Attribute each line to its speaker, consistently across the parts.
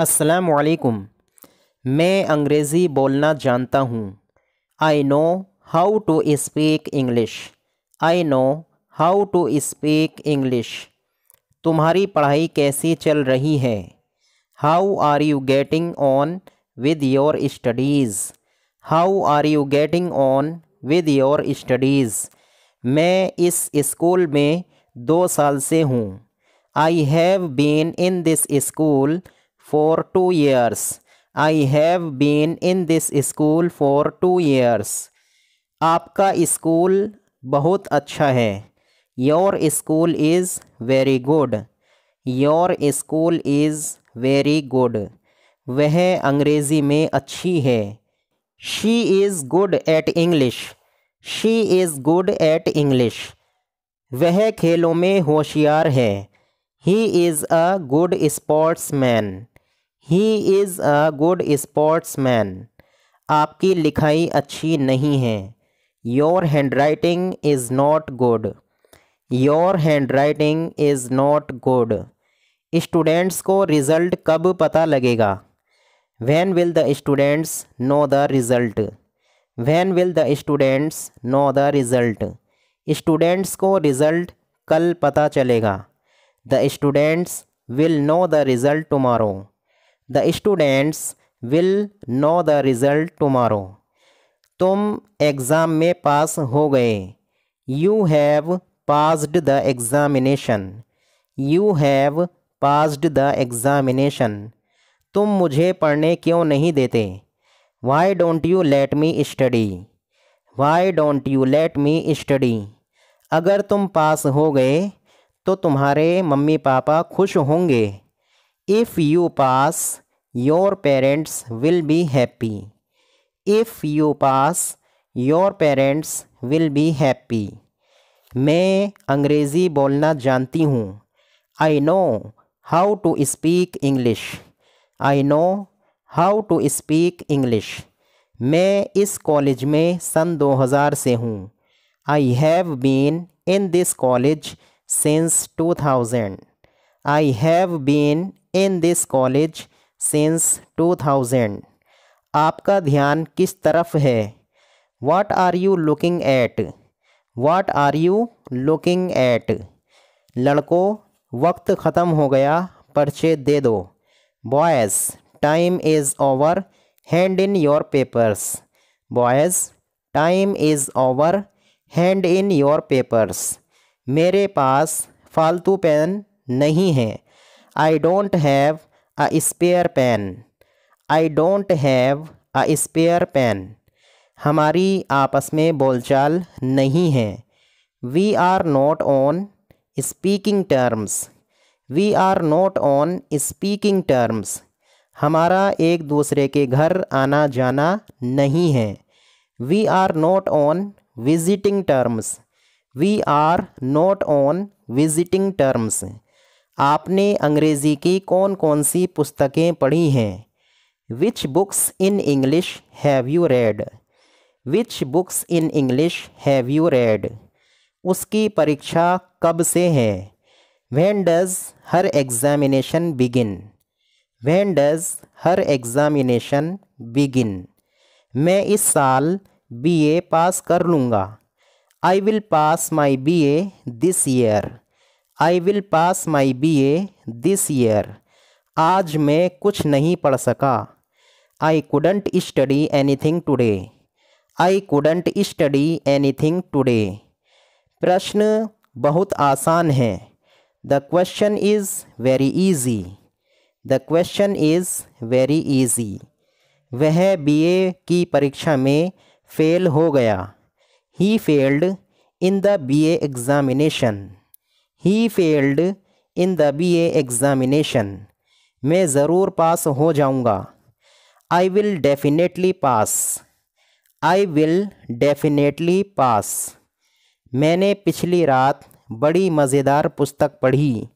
Speaker 1: अस्सलामु अलैकुम। मैं अंग्रेज़ी बोलना जानता हूँ। I know how to speak English. I know how to speak English. तुम्हारी पढ़ाई कैसी चल रही है? How are you getting on with your studies? How are you getting on with your studies? मैं इस स्कूल में 2 साल से हूँ। I have been in this school for 2 years. I have been in this school for 2 years. आपका school बहुत अच्छा है। Your school is very good. Your school is very good. वह अंग्रेज़ी में अच्छी है। She is good at English. She is good at English. वह खेलों में होशियार है। He is a good sportsman. He is a good sportsman. आपकी लिखाई अच्छी नहीं है। Your handwriting is not good. Your handwriting is not good. Students को रिज़ल्ट कब पता लगेगा? When will the students know the result? When will the students know the result? Students को रिज़ल्ट कल पता चलेगा। The students will know the result tomorrow. The students will know the result tomorrow. तुम exam में पास हो गए। You have passed the examination. You have passed the examination. तुम मुझे पढ़ने क्यों नहीं देते? Why don't you let me study? Why don't you let me study? अगर तुम पास हो गए तो तुम्हारे मम्मी पापा खुश होंगे। If you pass, your parents will be happy. If you pass, your parents will be happy. मैं अंग्रेज़ी बोलना जानती हूँ। I know how to speak English. I know how to speak English. मैं इस कॉलेज में सन 2000 से हूँ। I have been in this college since 2000. I have been in this college since 2000. आपका ध्यान किस तरफ है? What are you looking at? What are you looking at? लड़कों, वक्त ख़त्म हो गया, पर्चे दे दो। Boys, time is over, hand in your papers. Boys, time is over, hand in your papers. मेरे पास फालतू पेन नहीं है। I don't have a spare pen. I don't have a spare pen. हमारी आपस में बोलचाल नहीं है। We are not on speaking terms. We are not on speaking terms. हमारा एक दूसरे के घर आना जाना नहीं है। We are not on visiting terms. We are not on visiting terms. आपने अंग्रेज़ी की कौन कौन सी पुस्तकें पढ़ी हैं? Which books in English have you read? Which books in English have you read? उसकी परीक्षा कब से है? When does her examination begin? When does her examination begin? मैं इस साल BA पास कर लूँगा। I will pass my BA this year. I will pass my BA this year. आज मैं कुछ नहीं पढ़ सका। I couldn't study anything today. I couldn't study anything today. प्रश्न बहुत आसान है। The question is very easy. The question is very easy. वह BA की परीक्षा में फेल हो गया। He failed in the BA examination. He failed in the BA examination. मैं ज़रूर पास हो जाऊँगा। I will definitely pass. I will definitely pass. मैंने पिछली रात बड़ी मज़ेदार पुस्तक पढ़ी।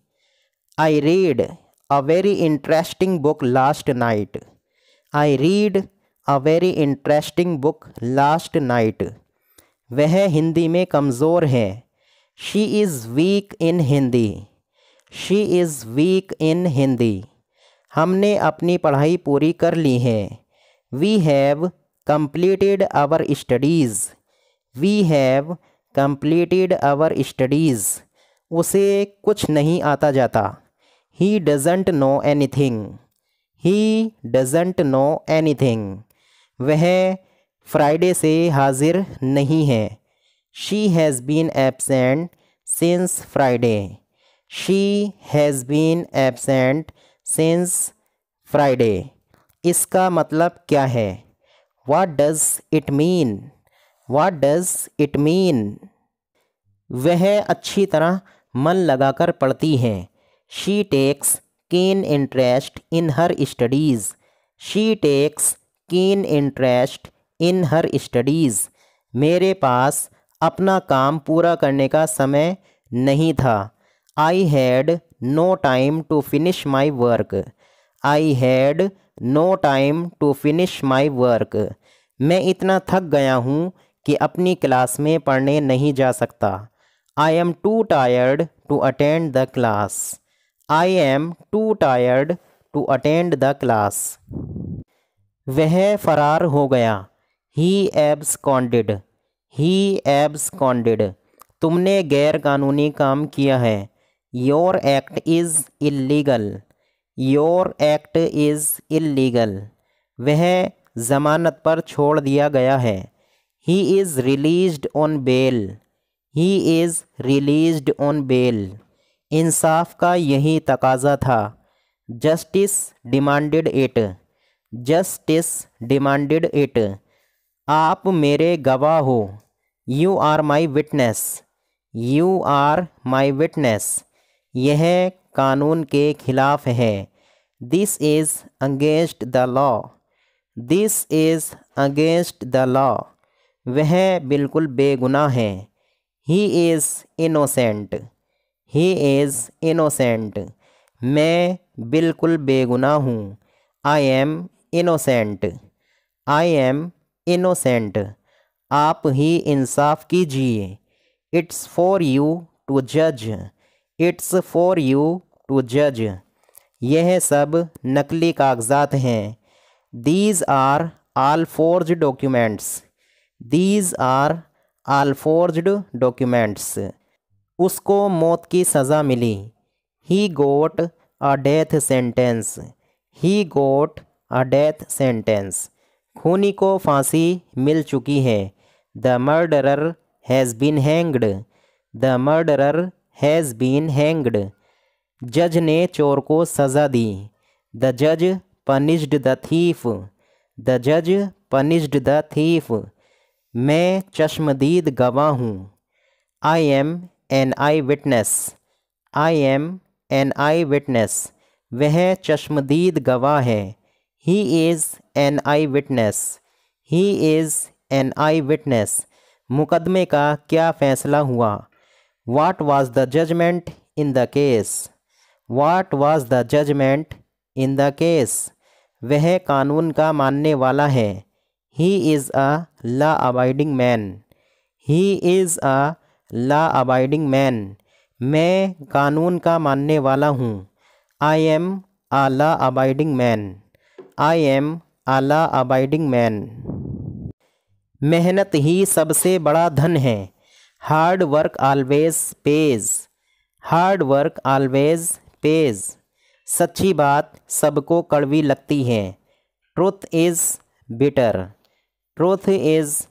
Speaker 1: I read a very interesting book last night. I read a very interesting book last night. वह हिंदी में कमज़ोर है। She is weak in Hindi. She is weak in Hindi. हमने अपनी पढ़ाई पूरी कर ली है। We have completed our studies. We have completed our studies. उसे कुछ नहीं आता जाता। He doesn't know anything. He doesn't know anything. वह फ्राइडे से हाजिर नहीं है। She has been absent since Friday. She has been absent since Friday. इसका मतलब क्या है? What does it mean? What does it mean? वह अच्छी तरह मन लगाकर पढ़ती हैं। She takes keen interest in her studies. She takes keen interest in her studies. मेरे पास अपना काम पूरा करने का समय नहीं था। I had no time to finish my work. I had no time to finish my work. मैं इतना थक गया हूँ कि अपनी क्लास में पढ़ने नहीं जा सकता। I am too tired to attend the class. I am too tired to attend the class. वह फरार हो गया। He absconded. He absconded. तुमने गैर कानूनी काम किया है। Your act is illegal. Your act is illegal. वह ज़मानत पर छोड़ दिया गया है। He is released on bail. He is released on bail. इंसाफ का यही तकाजा था। Justice demanded it. Justice demanded it. आप मेरे गवाह हो। You are my witness. You are my witness. यह कानून के खिलाफ है। This is against the law. This is against the law. वह बिल्कुल बेगुनाह है। He is innocent. He is innocent. मैं बिल्कुल बेगुनाह हूँ। I am innocent. I am innocent. आप ही इंसाफ कीजिए। It's for you to judge. It's for you to judge. यह सब नकली कागजात हैं। These are all forged documents. These are all forged documents. उसको मौत की सज़ा मिली। He got a death sentence. He got a death sentence. खूनी को फांसी मिल चुकी है। The murderer has been hanged. The murderer has been hanged. जज ने चोर को सज़ा दी। The judge punished the thief. The judge punished the thief. मैं चश्मदीद गवाह हूँ। I am an eyewitness. I am an eyewitness. वह चश्मदीद गवाह है। He is an eyewitness. He is an eyewitness. मुकदमे का क्या फ़ैसला हुआ? What was the judgment in the case? What was the judgment in the case? वह कानून का मानने वाला है। He is a law-abiding man. He is a law-abiding man. मैं कानून का मानने वाला हूँ। I am a law-abiding man. I am a law-abiding man. मेहनत ही सबसे बड़ा धन है। Hard work always pays. Hard work always pays. सच्ची बात सबको कड़वी लगती है। Truth is bitter. Truth is